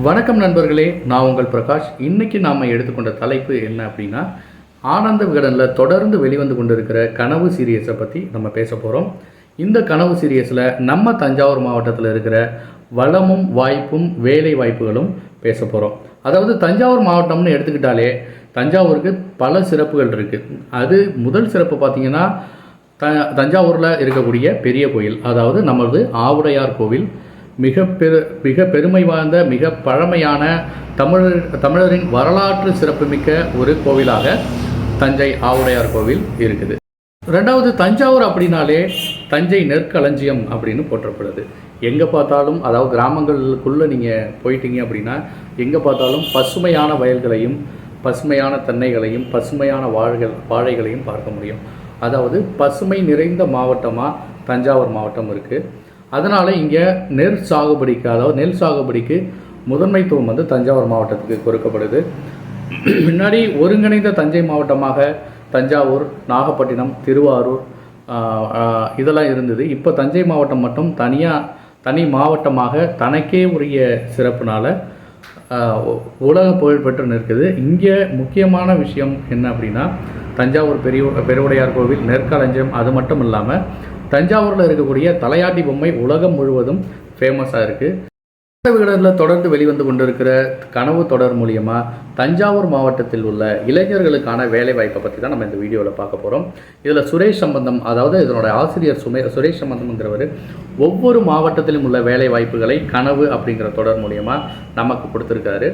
வணக்கம் நண்பர்களே, நான் உங்கள் பிரகாஷ். இன்றைக்கி நாம் எடுத்துக்கொண்ட தலைப்பு என்ன அப்படின்னா, ஆனந்த விகடனில் தொடர்ந்து வெளிவந்து கொண்டிருக்கிற கனவு சீரியஸை பற்றி நம்ம பேச போகிறோம். இந்த கனவு சீரியஸில் நம்ம தஞ்சாவூர் மாவட்டத்தில் இருக்கிற வளமும் வாய்ப்பும் வேலை வாய்ப்புகளும் பேச போகிறோம். அதாவது தஞ்சாவூர் மாவட்டம்னு எடுத்துக்கிட்டாலே தஞ்சாவூருக்கு பல சிறப்புகள் இருக்குது. அது முதல் சிறப்பு பார்த்திங்கன்னா, தஞ்சாவூரில் இருக்கக்கூடிய பெரிய கோயில், அதாவது நமது ஆவுடையார் கோவில் மிக பெருமை வாய்ந்த மிக பழமையான தமிழரின் வரலாற்று சிறப்புமிக்க ஒரு கோவிலாக தஞ்சை ஆவுடையார் கோவில் இருக்குது. ரெண்டாவது, தஞ்சாவூர் அப்படின்னாலே தஞ்சை நெற்களஞ்சியம் அப்படின்னு போற்றப்படுது. எங்கே பார்த்தாலும், அதாவது கிராமங்களுக்குள்ளே நீங்கள் போயிட்டீங்க அப்படின்னா எங்கே பார்த்தாலும் பசுமையான வயல்களையும் பசுமையான தென்னைகளையும் பசுமையான வாழைகளையும் பார்க்க முடியும். அதாவது பசுமை நிறைந்த மாவட்டமாக தஞ்சாவூர் மாவட்டம் இருக்குது. அதனால் இங்கே நெல் சாகுபடிக்கு முதன்மைத்துவம் வந்து தஞ்சாவூர் மாவட்டத்துக்கு கொடுக்கப்படுது. முன்னாடி ஒருங்கிணைந்த தஞ்சை மாவட்டமாக தஞ்சாவூர், நாகப்பட்டினம், திருவாரூர் இதெல்லாம் இருந்தது. இப்போ தஞ்சை மாவட்டம் மட்டும் தனி மாவட்டமாக தனக்கே உரிய சிறப்புனால் உலக புகழ்பெற்று நிற்குது. இங்கே முக்கியமான விஷயம் என்ன அப்படின்னா, தஞ்சாவூர் பெருவுடையார் கோவில், நெற்களஞ்சியம், அது மட்டும் இல்லாமல் தஞ்சாவூரில் இருக்கக்கூடிய தலையாட்டி பொம்மை உலகம் முழுவதும் ஃபேமஸாக இருக்குது. இந்த விகடனில் தொடர்ந்து வெளிவந்து கொண்டிருக்கிற கனவு தொடர் மூலியமாக தஞ்சாவூர் மாவட்டத்தில் உள்ள இளைஞர்களுக்கான வேலைவாய்ப்பை பற்றி தான் நம்ம இந்த வீடியோவில் பார்க்க போகிறோம். இதில் சுரேஷ் சம்பந்தம், அதாவது இதனோட ஆசிரியர் சுரேஷ் சம்பந்தம்ங்கிறவர் ஒவ்வொரு மாவட்டத்திலும் உள்ள வேலை வாய்ப்புகளை கனவு அப்படிங்கிற தொடர் மூலியமாக நமக்கு கொடுத்துருக்காரு.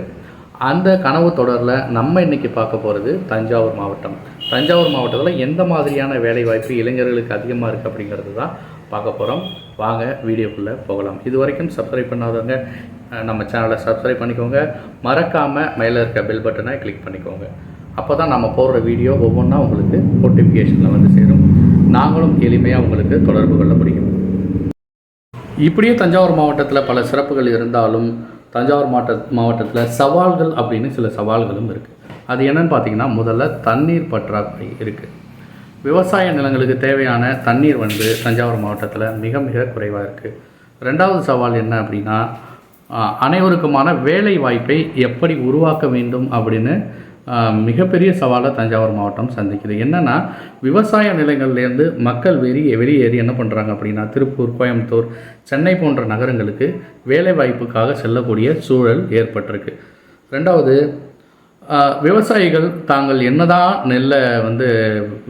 அந்த கனவு தொடரில் நம்ம இன்றைக்கி பார்க்க போகிறது தஞ்சாவூர் மாவட்டம். தஞ்சாவூர் மாவட்டத்தில் எந்த மாதிரியான வேலைவாய்ப்பு இளைஞர்களுக்கு அதிகமாக இருக்குது அப்படிங்கிறது தான் பார்க்க போகிறோம். வாங்க வீடியோக்குள்ளே போகலாம். இது வரைக்கும் சப்ஸ்கிரைப் பண்ணாதவங்க நம்ம சேனலை சப்ஸ்கிரைப் பண்ணிக்கோங்க. மறக்காமல் மேலே இருக்க பெல் பட்டனை கிளிக் பண்ணிக்கோங்க. அப்போ தான் நம்ம போடுற வீடியோ ஒவ்வொன்றா உங்களுக்கு நோட்டிஃபிகேஷனில் வந்து சேரும். நாங்களும் எளிமையாக உங்களுக்கு தொடர்பு கொள்ள முடியும். இப்படியே தஞ்சாவூர் மாவட்டத்தில் பல சிறப்புகள் இருந்தாலும் தஞ்சாவூர் மாவட்டத்தில் சவால்கள் அப்படின்னு சில சவால்களும் இருக்குது. அது என்னன்னு பார்த்தீங்கன்னா, முதல்ல தண்ணீர் பற்றாக்குறை இருக்குது. விவசாய நிலங்களுக்கு தேவையான தண்ணீர் வந்து தஞ்சாவூர் மாவட்டத்தில் மிக மிக குறைவாக இருக்குது. ரெண்டாவது சவால் என்ன அப்படின்னா, அனைவருக்குமான வேலை வாய்ப்பை எப்படி உருவாக்க வேண்டும் அப்படின்னு மிகப்பெரிய சவாலை தஞ்சாவூர் மாவட்டம் சந்திக்குது. என்னென்னா, விவசாய நிலங்கள்லேருந்து மக்கள் வெளியேறி என்ன பண்ணுறாங்க அப்படின்னா, திருப்பூர், கோயம்புத்தூர், சென்னை போன்ற நகரங்களுக்கு வேலை வாய்ப்புக்காக செல்லக்கூடிய சூழல் ஏற்பட்டிருக்கு. ரெண்டாவது, விவசாயிகள் தாங்கள் என்னதான் நெல்லை வந்து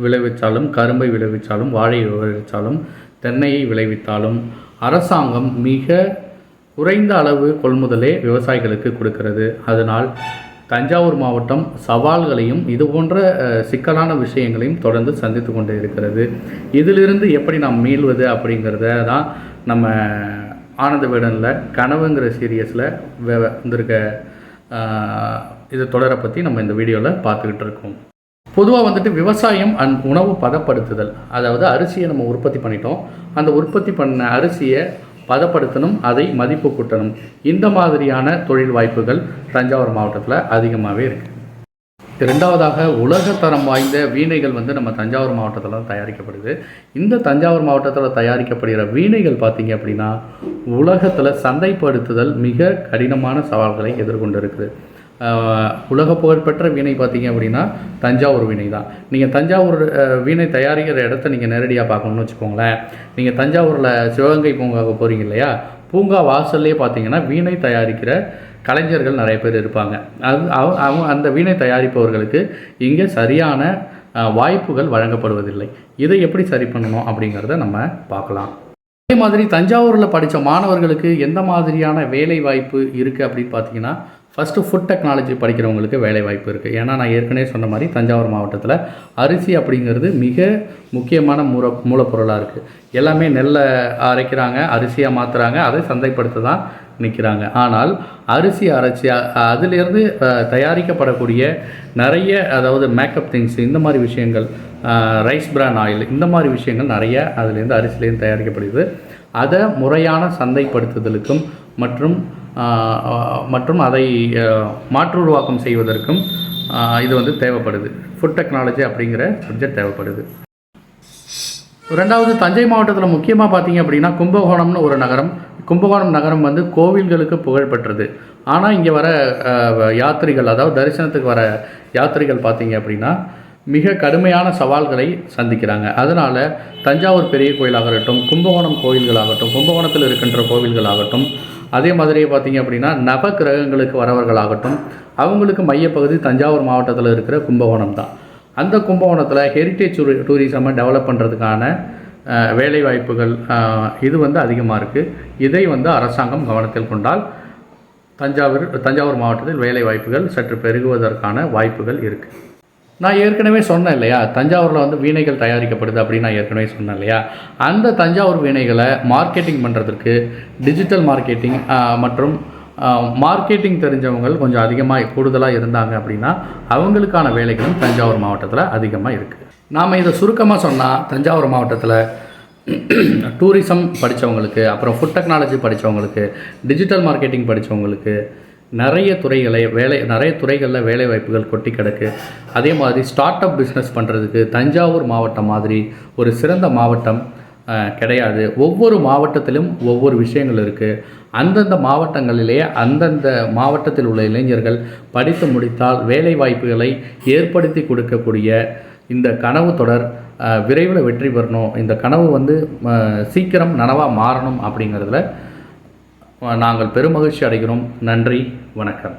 விளைவித்தாலும், கரும்பை விளைவித்தாலும், வாழை விளைவித்தாலும், தென்னையை விளைவித்தாலும் அரசாங்கம் மிக குறைந்த அளவு கொள்முதலே விவசாயிகளுக்கு கொடுக்கிறது. அதனால் தஞ்சாவூர் மாவட்டம் சவால்களையும் இது போன்ற சிக்கலான விஷயங்களையும் தொடர்ந்து சந்தித்து கொண்டு இருக்கிறது. இதிலிருந்து எப்படி நாம் மீள்வது அப்படிங்கிறத தான் நம்ம ஆனந்த விகடனில் கனவுங்கிற சீரியஸில் வந்திருக்க இது தொடரை பற்றி நம்ம இந்த வீடியோவில் பார்த்துக்கிட்டு இருக்கோம். பொதுவாக வந்துட்டு விவசாயம் அண்ட் உணவு பதப்படுத்துதல், அதாவது அரிசியை நம்ம உற்பத்தி பண்ணிட்டோம், அந்த உற்பத்தி பண்ண அரிசியை பதப்படுத்தணும், அதை மதிப்பு கூட்டணும். இந்த மாதிரியான தொழில் வாய்ப்புகள் தஞ்சாவூர் மாவட்டத்தில் அதிகமாகவே இருக்குது. இரண்டாவதாக, உலகத்தரம் வாய்ந்த வீணைகள் வந்து நம்ம தஞ்சாவூர் மாவட்டத்தில் தான் தயாரிக்கப்படுது. இந்த தஞ்சாவூர் மாவட்டத்தில் தயாரிக்கப்படுகிற வீணைகள் பார்த்திங்க அப்படின்னா, உலகத்தில் சந்தைப்படுத்துதல் மிக கடினமான சவால்களை எதிர்கொண்டு இருக்குது. உலக புகழ்பெற்ற வீணை பார்த்திங்க அப்படின்னா தஞ்சாவூர் வீணை தான். நீங்கள் தஞ்சாவூர் வீணை தயாரிக்கிற இடத்த நீங்கள் நேரடியாக பார்க்கணுன்னு வச்சுக்கோங்களேன். நீங்கள் தஞ்சாவூரில் சிவகங்கை பூங்காவுக்கு போகிறீங்க இல்லையா, பூங்கா வாசல்லே பார்த்தீங்கன்னா வீணை தயாரிக்கிற கலைஞர்கள் நிறைய பேர் இருப்பாங்க. அந்த வீணை தயாரிப்பவர்களுக்கு இங்கே சரியான வாய்ப்புகள் வழங்கப்படுவதில்லை. இதை எப்படி சரி பண்ணணும் அப்படிங்கிறத நம்ம பார்க்கலாம். அதே மாதிரி தஞ்சாவூரில் படித்த மாணவர்களுக்கு எந்த மாதிரியான வேலை வாய்ப்பு இருக்குது அப்படின்னு பார்த்தீங்கன்னா, ஃபஸ்ட்டு ஃபுட் டெக்னாலஜி படிக்கிறவங்களுக்கு வேலை வாய்ப்பு இருக்குது. ஏன்னா நான் ஏற்கனவே சொன்ன மாதிரி தஞ்சாவூர் மாவட்டத்தில் அரிசி அப்படிங்கிறது மிக முக்கியமான மூலப்பொருளாக இருக்குது. எல்லாமே நெல்லை அரைக்கிறாங்க, அரிசியாக மாற்றுறாங்க, அதை சந்தைப்படுத்த தான் நிற்கிறாங்க. ஆனால் அரிசி அரைச்சி அதிலிருந்து தயாரிக்கப்படக்கூடிய நிறைய, அதாவது மேக்கப் திங்ஸ், இந்த மாதிரி விஷயங்கள், ரைஸ் பிரான் ஆயில், இந்த மாதிரி விஷயங்கள் நிறைய அதுலேருந்து அரிசிலேருந்து தயாரிக்கப்படுது. அதை முறையான சந்தைப்படுத்துதலுக்கும் மற்றும் அதை மாற்றுருவாக்கம் செய்வதற்கும் இது வந்து தேவைப்படுது. ஃபுட் டெக்னாலஜி அப்படிங்கிற சப்ஜெக்ட் தேவைப்படுது. ரெண்டாவது தஞ்சை மாவட்டத்தில் முக்கியமாக பார்த்தீங்க அப்படின்னா கும்பகோணம்னு ஒரு நகரம். கும்பகோணம் நகரம் வந்து கோவில்களுக்கு புகழ்பெற்றது. ஆனால் இங்கே வர யாத்திரிகள், அதாவது தரிசனத்துக்கு வர யாத்திரிகள் பார்த்தீங்க அப்படின்னா மிக கடுமையான சவால்களை சந்திக்கிறாங்க. அதனால் தஞ்சாவூர் பெரிய கோயிலாகட்டும், கும்பகோணம் கோயில்களாகட்டும், கும்பகோணத்தில் இருக்கின்ற கோவில்களாகட்டும், அதே மாதிரியே பார்த்தீங்க அப்படின்னா நவ கிரகங்களுக்கு வரவர்களாகட்டும், அவங்களுக்கு மையப்பகுதி தஞ்சாவூர் மாவட்டத்தில் இருக்கிற கும்பகோணம் தான். அந்த கும்பகோணத்தில் ஹெரிட்டேஜ் டூரிசமை டெவலப் பண்ணுறதுக்கான வேலைவாய்ப்புகள் இது வந்து அதிகமாக இருக்குது. இதை வந்து அரசாங்கம் கவனத்தில் கொண்டால் தஞ்சாவூர் மாவட்டத்தில் வேலைவாய்ப்புகள் சற்று பெருகுவதற்கான வாய்ப்புகள் இருக்குது. நான் ஏற்கனவே சொன்னேன் இல்லையா, தஞ்சாவூரில் வந்து வீணைகள் தயாரிக்கப்படுது அப்படின்னு நான் ஏற்கனவே சொன்னேன் இல்லையா. அந்த தஞ்சாவூர் வீணைகளை மார்க்கெட்டிங் பண்ணுறதுக்கு டிஜிட்டல் மார்க்கெட்டிங் மற்றும் மார்க்கெட்டிங் தெரிஞ்சவங்க கொஞ்சம் அதிகமாக கூடுதலாக இருந்தாங்க அப்படின்னா அவங்களுக்கான வேலைகளும் தஞ்சாவூர் மாவட்டத்தில் அதிகமாக இருக்குது. நாம் இதை சுருக்கமாக சொன்னால் தஞ்சாவூர் மாவட்டத்தில் டூரிசம் படித்தவங்களுக்கு, அப்புறம் ஃபுட் டெக்னாலஜி படித்தவங்களுக்கு, டிஜிட்டல் மார்க்கெட்டிங் படித்தவங்களுக்கு நிறைய துறைகளில் வேலை வாய்ப்புகள் கொட்டி கிடக்கு. அதே மாதிரி ஸ்டார்ட் அப் பிஸ்னஸ் பண்ணுறதுக்கு தஞ்சாவூர் மாவட்டம் மாதிரி ஒரு சிறந்த மாவட்டம் கிடையாது. ஒவ்வொரு மாவட்டத்திலும் ஒவ்வொரு விஷயங்கள் இருக்குது. அந்தந்த மாவட்டங்களிலேயே அந்தந்த மாவட்டத்தில் உள்ள இளைஞர்கள் படித்து முடித்தால் வேலை வாய்ப்புகளை ஏற்படுத்தி கொடுக்கக்கூடிய இந்த கனவு தொடர் விரைவில் வெற்றி பெறணும், இந்த கனவு வந்து சீக்கிரம் நனவாக மாறணும் அப்படிங்கிறதுல நாங்கள் பெருமகிழ்ச்சி அடைகிறோம். நன்றி, வணக்கம்.